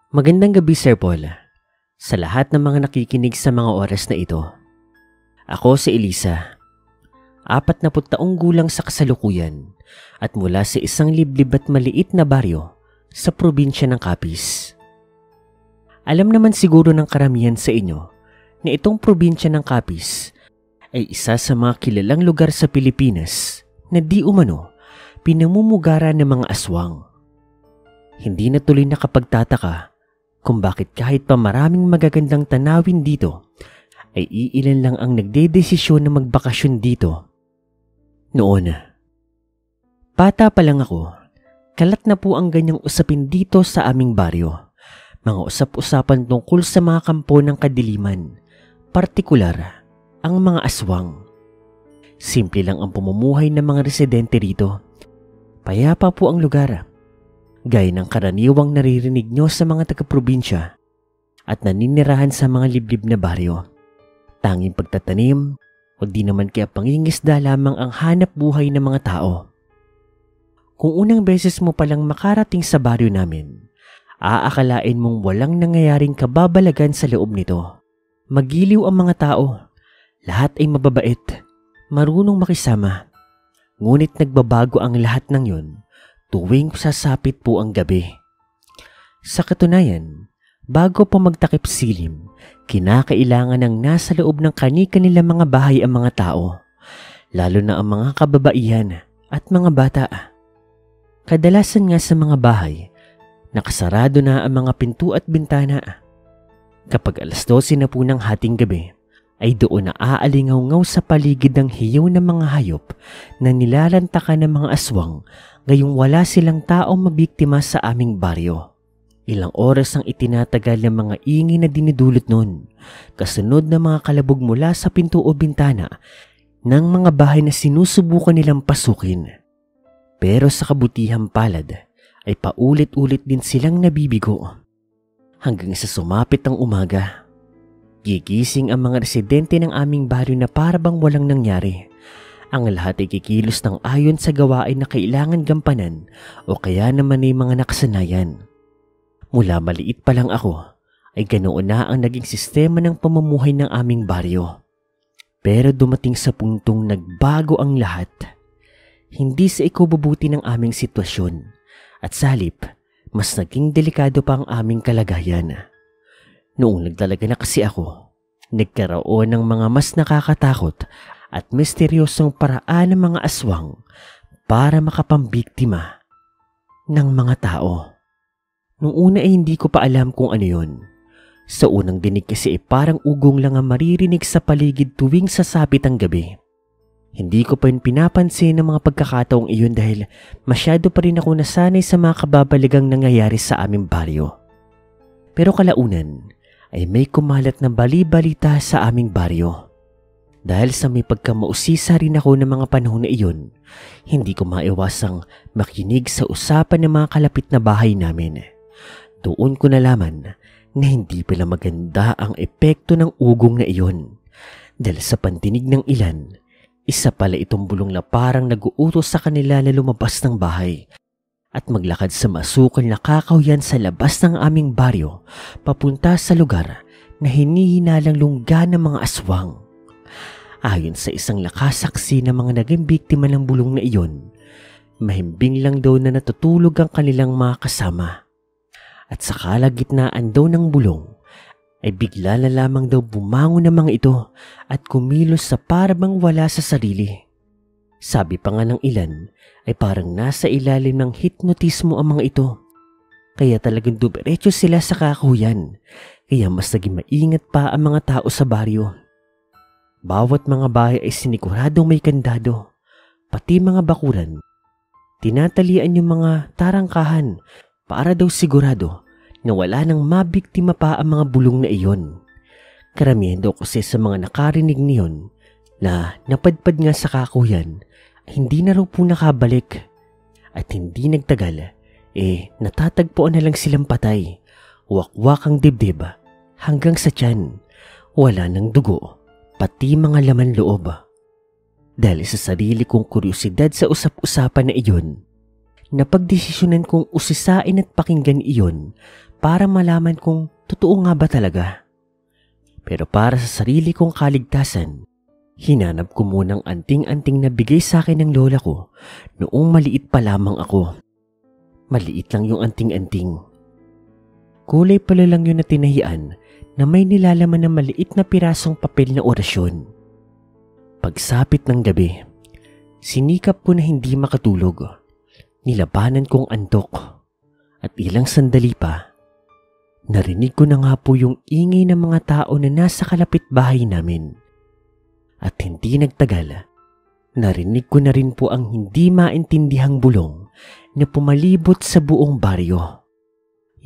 Magandang gabi, Sir Paul. Sa lahat ng mga nakikinig sa mga oras na ito. Ako si Elisa, 40 taong gulang sa kasalukuyan at mula sa isang liblib at maliit na baryo sa probinsya ng Capiz. Alam naman siguro ng karamihan sa inyo na itong probinsya ng Capiz ay isa sa mga kilalang lugar sa Pilipinas na di umano pinamumugara ng mga aswang. Hindi na tuloy nakapagtataka kung bakit kahit pa maraming magagandang tanawin dito, ay iilan lang ang nagdedesisyon na magbakasyon dito. Noon, bata pa lang ako, kalat na po ang ganyang usapin dito sa aming baryo. Mga usap-usapan tungkol sa mga kampo ng kadiliman, partikular, ang mga aswang. Simple lang ang pamumuhay ng mga residente rito. Payapa po ang lugar. Gaya ng karaniwang naririnig nyo sa mga taga-probinsya at naninirahan sa mga liblib na baryo. Tanging pagtatanim o di naman kaya pangingisda lamang ang hanap buhay ng mga tao. Kung unang beses mo palang makarating sa baryo namin, aakalain mong walang nangyayaring kababalagan sa loob nito. Magiliw ang mga tao, lahat ay mababait, marunong makisama. Ngunit nagbabago ang lahat ng yun tuwing sasapit po ang gabi. Sa katunayan, bago pa magtakip silim, kinakailangan ng nasa loob ng kani-kanilang mga bahay ang mga tao, lalo na ang mga kababaihan at mga bata. Kadalasan nga sa mga bahay, nakasarado na ang mga pinto at bintana. Kapag 12:00 na po ng hating gabi, ay doon na aalingaw-ngaw sa paligid ng hiyaw ng mga hayop na nilalantakan ng mga aswang ngayong wala silang taong mabiktima sa aming baryo. Ilang oras ang itinatagal ng mga ingay na dinidulot nun, kasunod ng mga kalabog mula sa pinto o bintana ng mga bahay na sinusubukan nilang pasukin. Pero sa kabutihang palad ay paulit-ulit din silang nabibigo. Hanggang sa sumapit ang umaga, gigising ang mga residente ng aming baryo na parabang walang nangyari. Ang lahat ay kikilos ng ayon sa gawain na kailangan gampanan o kaya naman ay mga nakasanayan. Mula maliit pa lang ako, ay ganoon na ang naging sistema ng pamumuhay ng aming baryo. Pero dumating sa puntong nagbago ang lahat. Hindi sa ikububuti ng aming sitwasyon at sa halip, mas naging delikado pa ang aming kalagayan. Noong nagdalaga na kasi ako, nagkaroon ng mga mas nakakatakot at misteryosong paraan ng mga aswang para makapambiktima ng mga tao. Noong una ay hindi ko pa alam kung ano yun. Sa unang dinig kasi ay parang ugong lang ang maririnig sa paligid tuwing sasapit ang gabi. Hindi ko pa yun pinapansin ng mga pagkakataong iyon dahil masyado pa rin ako nasanay sa mga kababalagang nangyayari sa aming baryo. Pero kalaunan ay may kumalat na bali-balita sa aming baryo. Dahil sa may pagkamausisa rin ako ng mga panahon na iyon, hindi ko maiwasang makinig sa usapan ng mga kalapit na bahay namin. Doon ko nalaman na hindi pala maganda ang epekto ng ugong na iyon. Dahil sa pandinig ng ilan, isa pala itong bulong na parang nag-uutos sa kanila na lumabas ng bahay at maglakad sa masukal na kakawyan sa labas ng aming baryo papunta sa lugar na hinihinalang lungga ng mga aswang. Ayon sa isang nakasaksi na mga naging biktima ng bulong na iyon, mahimbing lang daw na natutulog ang kanilang mga kasama. At sa kalagitnaan daw ng bulong, ay bigla na lamang daw bumangon ng mga ito at kumilos sa parabang wala sa sarili. Sabi pa nga ng ilan, ay parang nasa ilalim ng hipnotismo ang mga ito. Kaya talagang dumiretso sila sa kakahuyan, kaya mas naging maingat pa ang mga tao sa baryo. Bawat mga bahay ay siniguradong may kandado, pati mga bakuran. Tinatalian yung mga tarangkahan para daw sigurado na wala nang mabiktima pa ang mga bulong na iyon. Karamihan daw kasi sa mga nakarinig niyon na napadpad nga sa kakuyan, hindi na raw po nakabalik. At hindi nagtagal, natatagpuan na lang silang patay, wakwak ang dibdib hanggang sa tiyan, wala nang dugo, pati mga laman loob. Dahil sa sarili kong kuryosidad sa usap-usapan na iyon, napagdesisyonan kong usisain at pakinggan iyon para malaman kung totoo nga ba talaga. Pero para sa sarili kong kaligtasan, hinanap ko munang anting-anting na bigay sa akin ng lola ko noong maliit pa lamang ako. Maliit lang yung anting-anting. Kulay pala lang yun na tinahian na may nilalaman na maliit na pirasong papel na orasyon. Pagsapit ng gabi, sinikap ko na hindi makatulog. Nilabanan kong antok at ilang sandali pa, narinig ko na nga po yung ingay ng mga tao na nasa kalapit bahay namin. At hindi nagtagal, narinig ko na rin po ang hindi maintindihang bulong na pumalibot sa buong baryo.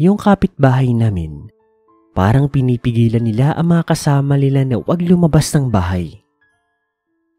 Yung kapitbahay namin, parang pinipigilan nila ang mga kasama nila na huwag lumabas ng bahay.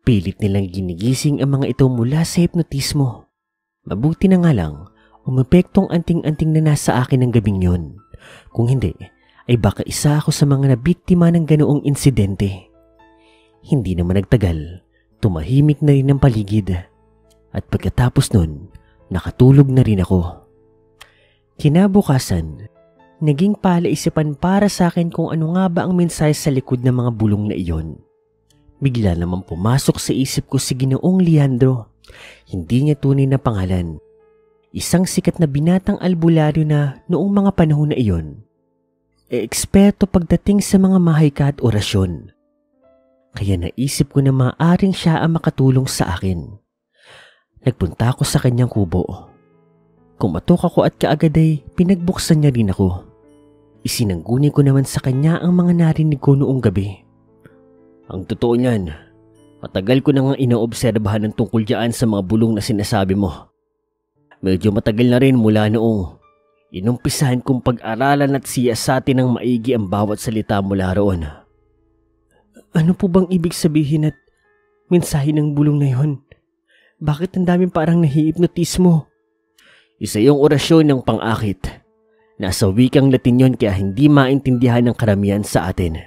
Pilit nilang ginigising ang mga ito mula sa hipnotismo. Mabuti na nga lang, umepektong anting-anting na nasa akin ng gabing yon. Kung hindi, ay baka isa ako sa mga nabiktima ng ganoong insidente. Hindi naman nagtagal, tumahimik na rin ang paligid. At pagkatapos nun, nakatulog na rin ako. Kinabukasan, naging palaisipan para sa akin kung ano nga ba ang mensahe sa likod ng mga bulong na iyon. Bigla naman pumasok sa isip ko si Ginoong Leandro. Hindi niya tunay na pangalan. Isang sikat na binatang albularyo na noong mga panahon na iyon. Eksperto pagdating sa mga mahika at orasyon. Kaya naisip ko na maaaring siya ang makatulong sa akin. Nagpunta ako sa kanyang kubo. Kumatok ako at kaagad ay pinagbuksan niya rin ako. Isinangguni ko naman sa kanya ang mga narinig ko noong gabi. Ang totoo niyan, matagal ko na nga inoobserbahan ng tungkol dyan sa mga bulong na sinasabi mo. Medyo matagal na rin mula noong inumpisahan kong pag-aralan at siyasatin ng maigi ang bawat salita mula roon. Ano po bang ibig sabihin at mensahe ng bulong na yon? Bakit ang daming parang nahi-hipnotismo? Isa yung orasyon ng pang-akit. Nasa wikang Latin yon kaya hindi maintindihan ng karamihan sa atin.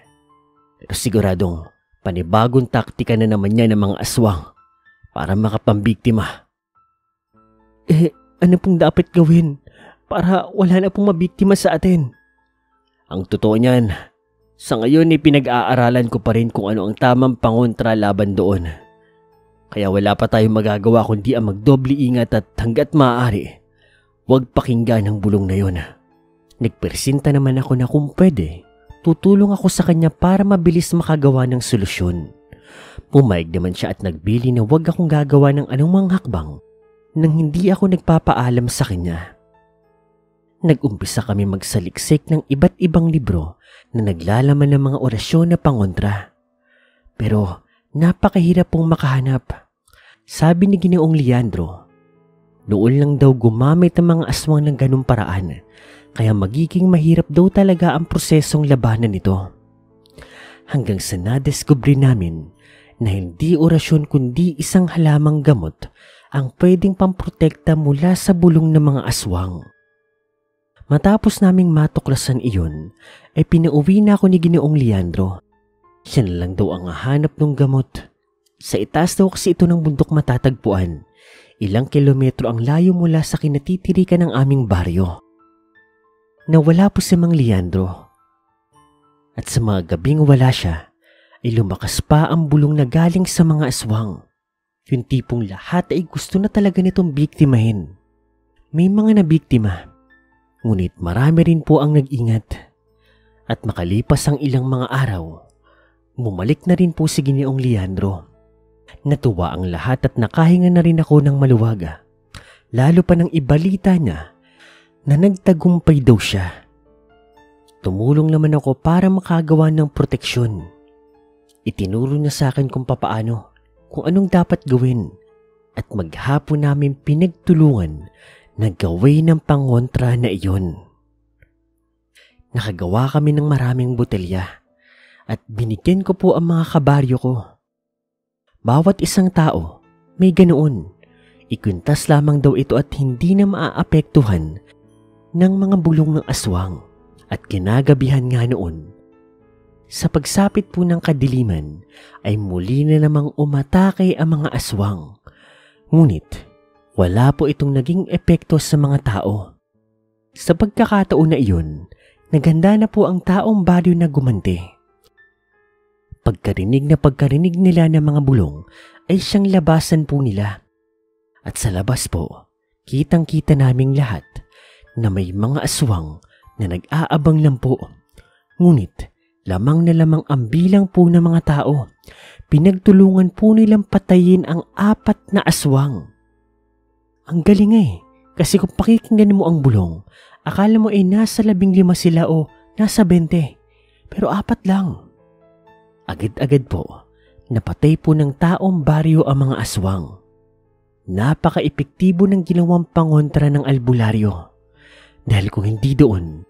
Pero siguradong panibagong taktika na naman niya ng mga aswang para makapambiktima. Ano pong dapat gawin para wala na pong mabiktima sa atin? Ang totoo niyan, sa ngayon ay pinag-aaralan ko pa rin kung ano ang tamang pangontra laban doon. Kaya wala pa tayong magagawa kundi ang magdoble ingat at hanggat maaari, huwag pakinggan ang bulong na yon. Nagpresenta naman ako na kung pwede, tutulong ako sa kanya para mabilis makagawa ng solusyon. Pumayag naman siya at nagbili na huwag akong gagawa ng anumang hakbang nang hindi ako nagpapaalam sa kanya. Nag-umpisa kami magsaliksik ng iba't ibang libro na naglalaman ng mga orasyon na pangontra. Pero napakahirap pong makahanap. Sabi ni Ginoong Leandro, noon lang daw gumamit ang mga aswang ng ganung paraan, kaya magiging mahirap daw talaga ang prosesong labanan nito. Hanggang sa nadiskubre namin na hindi orasyon kundi isang halamang gamot ang pwedeng pamprotekta mula sa bulong ng mga aswang. Matapos naming matuklasan iyon, ay pinauwi na ako ni Ginoong Leandro. Siya na lang daw ang hahanap ng gamot. Sa itaas daw kasi ito ng bundok matatagpuan. Ilang kilometro ang layo mula sa kinatitirikan ng aming baryo. Nawala po si Mang Leandro. At sa mga gabing wala siya, ay lumakas pa ang bulong na galing sa mga aswang. Yung tipong lahat ay gusto na talaga nitong biktimahin. May mga nabiktima, ngunit marami rin po ang nag-ingat. At makalipas ang ilang mga araw, bumalik na rin po si Ginoong Leandro. Natuwa ang lahat at nakahinga na rin ako ng maluwag. Lalo pa nang ibalita niya na nagtagumpay daw siya. Tumulong naman ako para makagawa ng proteksyon. Itinuro niya sa akin kung papaano, kung anong dapat gawin, at maghapon namin pinagtulungan na gawin ng pangontra na iyon. Nakagawa kami ng maraming botelya at binigyan ko po ang mga kabaryo ko. Bawat isang tao may ganoon. Ikwintas lamang daw ito at hindi na maaapektuhan ng mga bulong ng aswang. At kinagabihan nga noon, sa pagsapit po ng kadiliman ay muli na namang umatake ang mga aswang. Ngunit wala po itong naging epekto sa mga tao. Sa pagkakataon na iyon Naganda na po ang taong baryo na gumanti. Pagkarinig nila ng mga bulong ay siyang labasan po nila. At sa labas po, kitang-kita naming lahat na may mga aswang na nag-aabang lang po. Ngunit lamang na lamang ang bilang po ng mga tao. Pinagtulungan po nilang patayin ang 4 na aswang. Ang galing kasi kung pakikinggan mo ang bulong, akala mo nasa 15 sila o nasa 20, pero 4 lang. Agad-agad po, napatay po ng taong baryo ang mga aswang. Napaka-epektibo ng ginawang pangontra ng albularyo. Dahil kung hindi doon,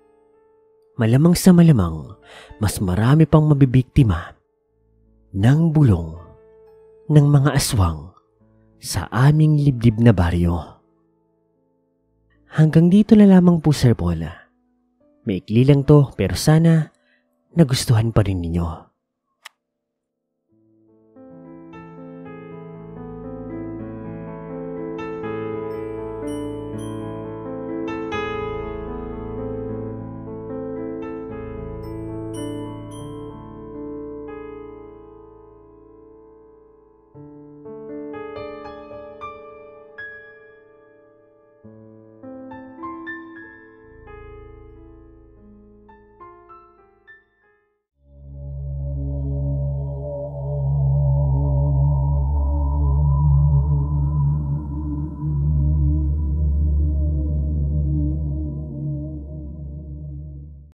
malamang sa malamang, mas marami pang mabibiktima ng bulong ng mga aswang sa aming liblib na baryo. Hanggang dito na lamang po, Sir Paul. Maikli lang to pero sana nagustuhan pa rin ninyo.